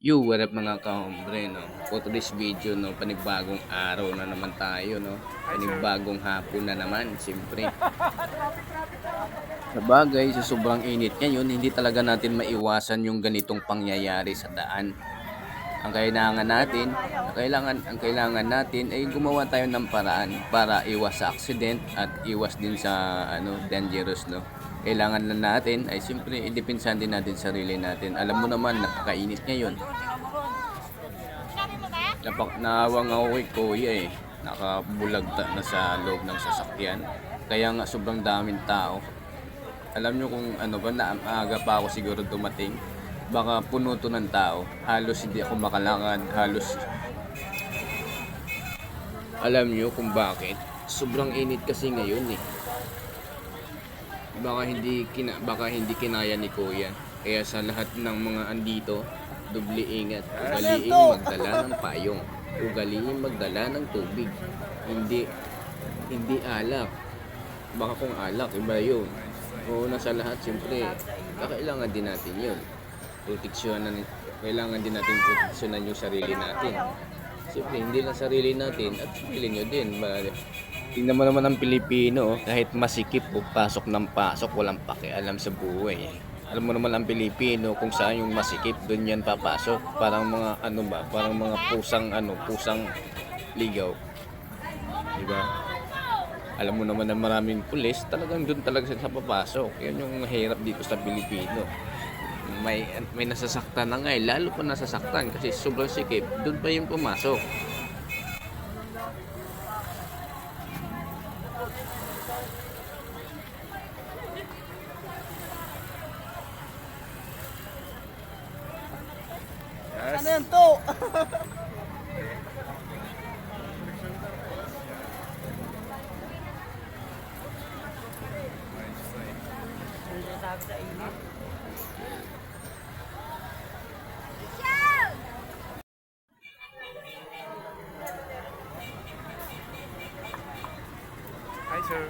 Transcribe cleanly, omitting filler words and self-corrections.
Yo, what up mga kahombre, no? For today's video, no, panibagong araw na naman tayo, no? Panibagong hapon na naman, siyempre. Sabagay, sa sobrang init ngayon, hindi talaga natin maiwasan yung ganitong pangyayari sa daan. Ang kailangan natin ay gumawa tayo ng paraan para iwas sa accident at iwas din sa dangerous, no. Kailangan lang natin ay siyempre idepensahan din natin sarili natin. Alam mo naman napakainit ngayon. Naawang ako kay kuya eh. Nakabulagta na sa loob ng sasakyan. Kaya nga sobrang daming tao. Alam nyo kung ano ba, na maaga pa ako siguro dumating. Baka puno to ng tao. Halos hindi ako makalakad. Halos alam nyo kung bakit. Sobrang init kasi ngayon eh. Baka hindi kinaya ni kuya. Kaya sa lahat ng mga andito, doble ingat. Ugaliing magdala ng payong. Ugaliing magdala ng tubig. Hindi alak. Baka kung alak, iba yun. Una sa lahat, siyempre, kailangan din natin yun. Kailangan din natin proteksyonan yung sarili natin. Siyempre, hindi lang sarili natin at sarili nyo din. Tingnan mo naman ang Pilipino, kahit masikip o pasok ng pasok, walang pakialam sa buhay. Alam mo naman ang Pilipino, kung saan yung masikip, doon yan papasok. Parang mga parang mga pusang ligaw. Diba? Alam mo naman na maraming pulis, talagang doon talaga sila papasok. Yan yung mahirap dito sa Pilipino. May nasasaktan na nga eh, lalo pa nasasaktan kasi sobrang sikip, doon pa yung pumasok. Yes. Ano yan to? Hi, sir.